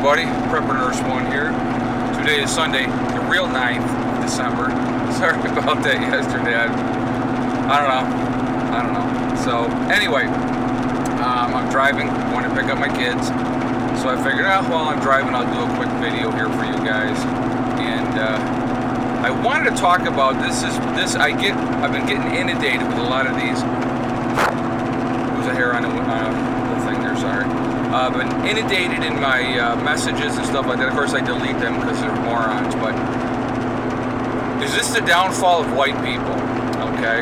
everybody, Prepper Nurse 1 here. Today is Sunday, the real 9th of December. Sorry about that yesterday. I don't know. So anyway, I'm driving, going to pick up my kids. So I figured, while I'm driving, I'll do a quick video here for you guys. And I wanted to talk about I've been getting inundated with a lot of these. There's a hair on the thing there, sorry. I've been inundated in my messages and stuff like that. Of course, I delete them because they're morons, but is this the downfall of white people? Okay.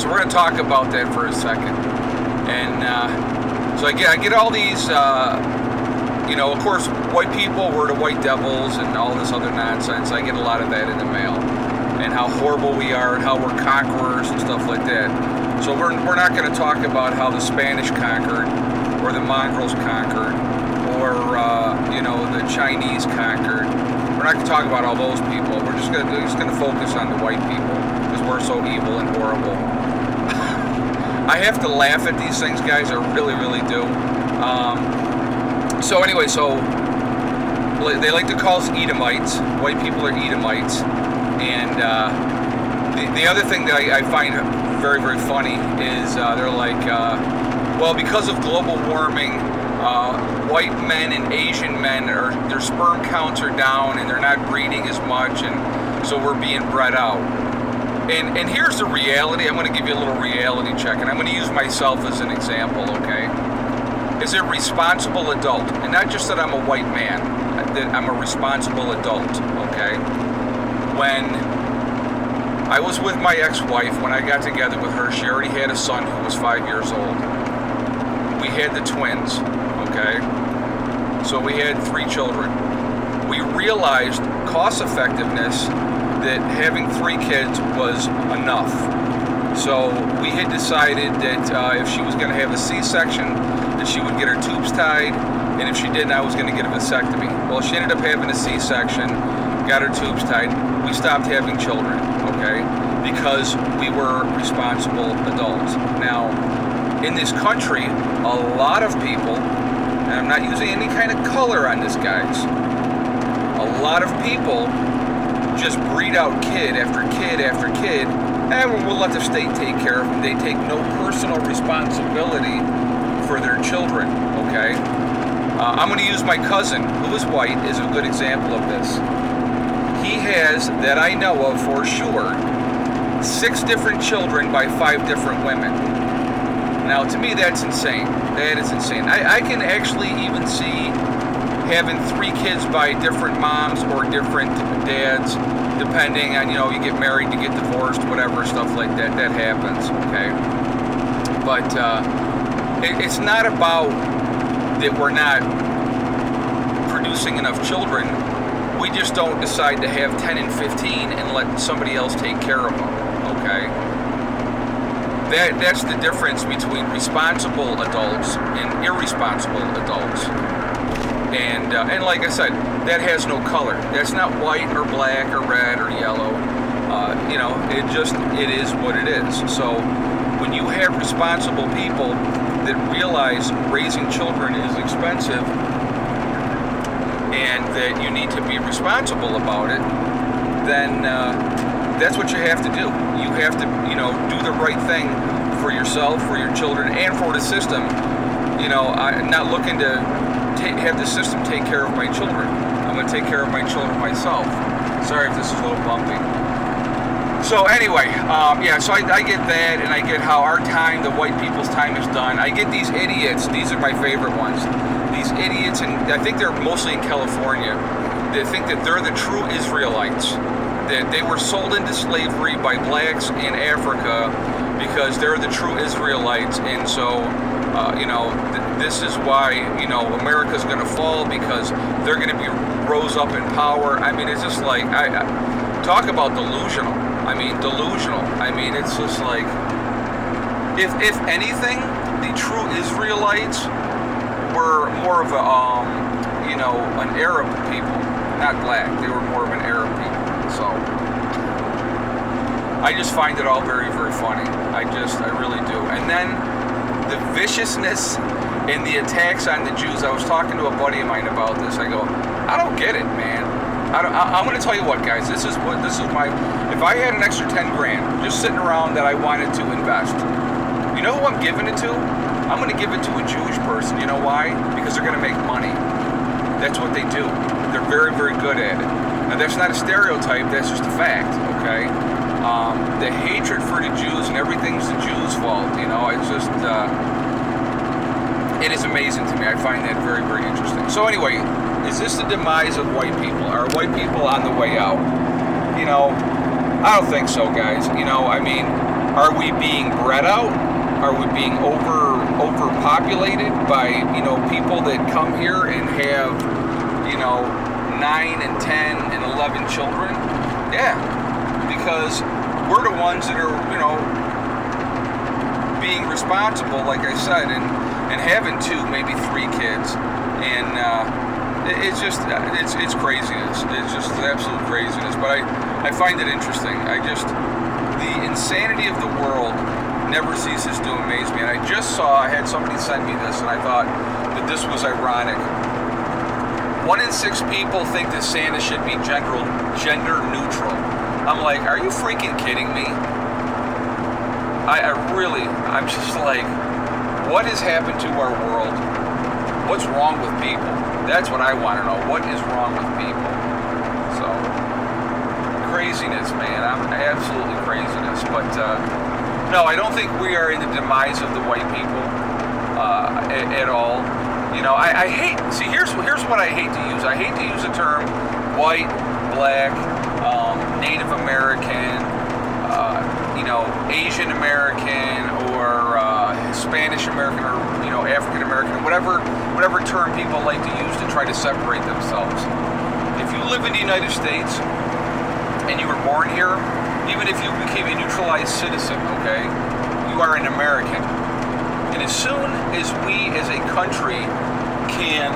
So we're going to talk about that for a second. And so I get all these, of course, white people were the white devils and all this other nonsense. I get a lot of that in the mail. And how horrible we are and how we're conquerors and stuff like that. So we're not going to talk about how the Spanish conquered, or the Mongols conquered, or the Chinese conquered. We're not going to talk about all those people. We're just going to focus on the white people because we're so evil and horrible. I have to laugh at these things, guys. I really, really do. So anyway, they like to call us Edomites. White people are Edomites, and the other thing that I find very, very funny is they're like, because of global warming, white men and Asian men, their sperm counts are down and they're not breeding as much, and so we're being bred out. And here's the reality. I'm going to give you a little reality check, and I'm going to use myself as an example, okay? As a responsible adult, and not just that I'm a white man, that I'm a responsible adult, okay? When I was with my ex-wife, when I got together with her, she already had a son who was 5 years old. We had the twins, okay? So we had 3 children. We realized cost effectiveness that having 3 kids was enough. So we had decided that if she was going to have a C-section, that she would get her tubes tied, and if she didn't, I was going to get a vasectomy. Well, she ended up having a C-section, got her tubes tied. We stopped having children, okay? Because we were responsible adults. Now, in this country, a lot of people, and I'm not using any kind of color on this, guys, a lot of people just breed out kid after kid after kid, and we'll let the state take care of them. They take no personal responsibility for their children, okay? I'm going to use my cousin, who is white, as a good example of this. He has, that I know of for sure, 6 different children by 5 different women. Now, to me, that's insane. That is insane. I can actually even see having 3 kids by different moms or different dads, depending on, you get married, you get divorced, whatever, stuff like that. That happens, okay? But it's not about that we're not producing enough children. We just don't decide to have 10 and 15 and let somebody else take care of them, okay? That's the difference between responsible adults and irresponsible adults. And like I said, that has no color. That's not white or black or red or yellow. It is what it is. So when you have responsible people that realize raising children is expensive and that you need to be responsible about it, then that's what you have to do. You have to, do the right thing for yourself, for your children, and for the system. I'm not looking to have the system take care of my children. I'm going to take care of my children myself. Sorry if this is a little bumpy. So anyway, so I get that, and I get how our time, the white people's time, is done. I get these idiots. These are my favorite ones. These idiots, and I think they're mostly in California, that think that they're the true Israelites. That they were sold into slavery by blacks in Africa because they're the true Israelites, and so this is why America's going to fall, because they're going to be rose up in power. I mean, it's just like talk about delusional. Delusional. It's just like if anything, the true Israelites were more of an Arab people, not black. They were more of an Arab people. So I just find it all very, very funny. I really do. And then the viciousness and the attacks on the Jews. I was talking to a buddy of mine about this. I go, I don't get it, man. I'm going to tell you what, guys. This is my. If I had an extra 10 grand just sitting around that I wanted to invest, you know who I'm giving it to? I'm going to give it to a Jewish person. You know why? Because they're going to make money. That's what they do. They're very, very good at it. Now, that's not a stereotype. That's just a fact. Okay. The hatred for the Jews and everything's the Jews' fault. You know, it's just. It is amazing to me. I find that very, very interesting. So anyway, is this the demise of white people? Are white people on the way out? You know, I don't think so, guys. You know, I mean, are we being bred out? Are we being overpopulated by, you know, people that come here and have, you know, 9 and 10 and 11 children? Yeah, because we're the ones that are, you know, being responsible, like I said, and having 2, maybe 3 kids, and it's just it's craziness. It's just absolute craziness. But I find it interesting. The insanity of the world never ceases to amaze me. And I had somebody send me this, and I thought that this was ironic. 1 in 6 people think that Santa should be gender neutral. I'm like, are you freaking kidding me? I'm just like, what has happened to our world? What's wrong with people? That's what I want to know. What is wrong with people? So, craziness, man. Absolutely craziness. But, no, I don't think we are in the demise of the white people at all. You know, I hate, see, here's what I hate to use. I hate to use the term white, black, Native American, you know, Asian American, or Spanish American, or, you know, African American, whatever term people like to use to try to separate themselves. If you live in the United States and you were born here, even if you became a neutralized citizen, okay, you are an American. And as soon as we as a country can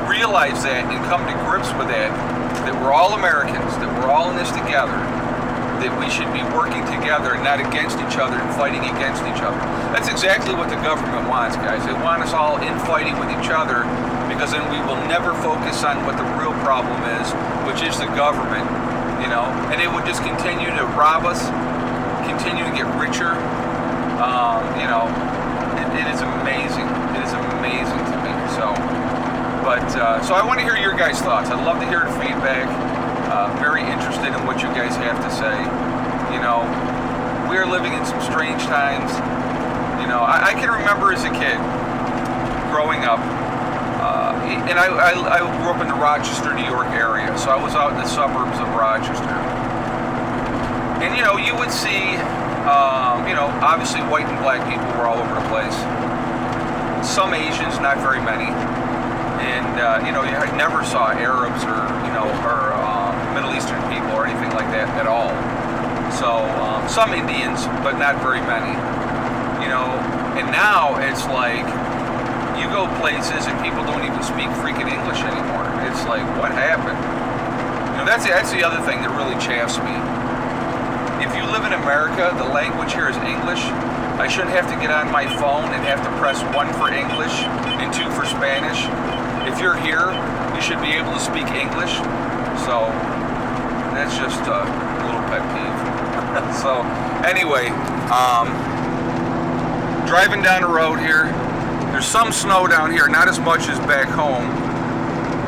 realize that and come to grips with that we're all Americans, that we're all in this together, that we should be working together and not against each other and fighting against each other. That's exactly what the government wants, guys. They want us all infighting with each other, because then we will never focus on what the real problem is, which is the government, you know, and it would just continue to rob us, continue to get richer. You know, it is amazing. It is amazing to me. So I want to hear your guys' thoughts. I'd love to hear the feedback. Very interested in what you guys have to say. You know, we are living in some strange times. You know, I can remember as a kid growing up, and I grew up in the Rochester, New York area, so I was out in the suburbs of Rochester. And, you know, you would see, you know, obviously white and black people were all over the place. Some Asians, not very many. And, you know, I never saw Arabs or, you know, or Middle Eastern people or anything like that at all. So, some Indians, but not very many. You know, and now it's like, you go places and people don't even speak freaking English anymore. It's like, what happened? You know, that's the other thing that really chaffs me. If you live in America, the language here is English. I shouldn't have to get on my phone and have to press 1 for English and 2 for Spanish. If you're here, you should be able to speak English. So, that's just a little pet peeve. So, anyway, driving down the road here. There's some snow down here, not as much as back home,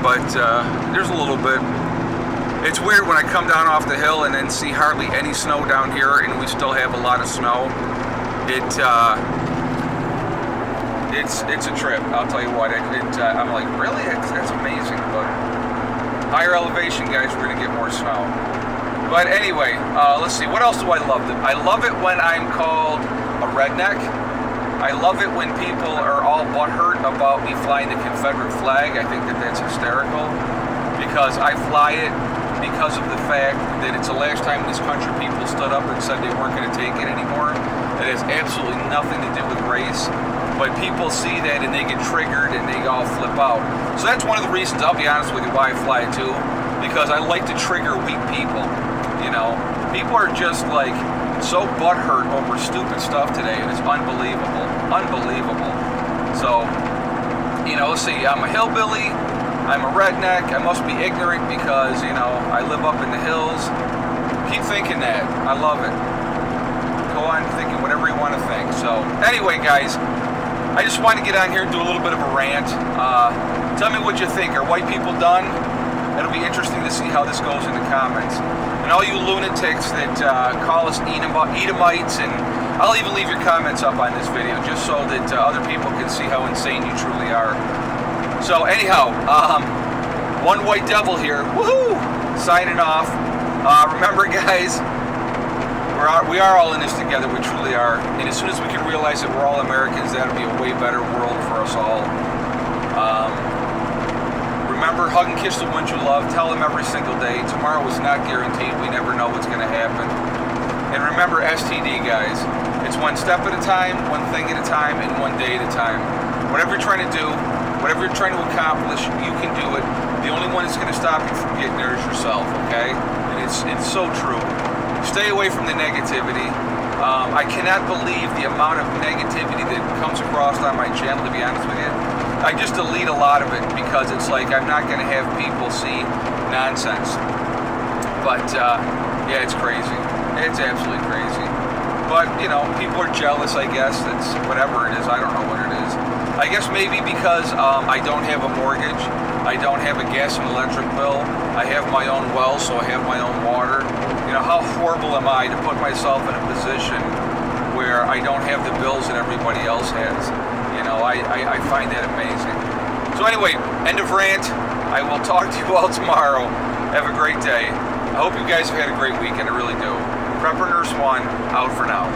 but there's a little bit. It's weird when I come down off the hill and then see hardly any snow down here, and we still have a lot of snow. It's a trip. I'll tell you what. I'm like, really? That's amazing. But higher elevation, guys, we're gonna get more snow. But anyway, let's see. What else do I love? I love it when I'm called a redneck. I love it when people are all butthurt about me flying the Confederate flag. I think that's hysterical, because I fly it because of the fact that it's the last time in this country people stood up and said they weren't going to take it anymore. It has absolutely nothing to do with race, but people see that and they get triggered and they all flip out. So that's one of the reasons, I'll be honest with you, why I fly it too, because I like to trigger weak people. You know, people are just like so butthurt over stupid stuff today, and it's unbelievable. Unbelievable. So, let's see, I'm a hillbilly, I'm a redneck, I must be ignorant because, I live up in the hills. Keep thinking that. I love it. Go on thinking whatever you want to think. So, anyway, guys, I just wanted to get on here and do a little bit of a rant. Tell me what you think. Are white people done? It'll be interesting to see how this goes in the comments. And all you lunatics that call us Edomites, and I'll even leave your comments up on this video just so that other people can see how insane you truly are. So anyhow, one white devil here, woohoo, signing off. Remember, guys, we are all in this together. We truly are. And as soon as we can realize that we're all Americans, that'll be a way better world for us all. Remember, hug and kiss the ones you love. Tell them every single day. Tomorrow is not guaranteed. We never know what's going to happen. And remember, STD, guys. It's one step at a time, one thing at a time, and one day at a time. Whatever you're trying to do, whatever you're trying to accomplish, you can do it. The only one that's going to stop you from getting there is yourself, okay? And it's so true. Stay away from the negativity. I cannot believe the amount of negativity that comes across on my channel, to be honest with you. I just delete a lot of it because it's like I'm not going to have people see nonsense. But, yeah, it's crazy. It's absolutely crazy. But, people are jealous, I guess. It's whatever it is. I don't know what it is. I guess maybe because I don't have a mortgage. I don't have a gas and electric bill. I have my own well, so I have my own water. How horrible am I to put myself in a position where I don't have the bills that everybody else has? I find that amazing. So anyway, end of rant. I will talk to you all tomorrow. Have a great day. I hope you guys have had a great weekend. I really do. Prepper Nurse 1, out for now.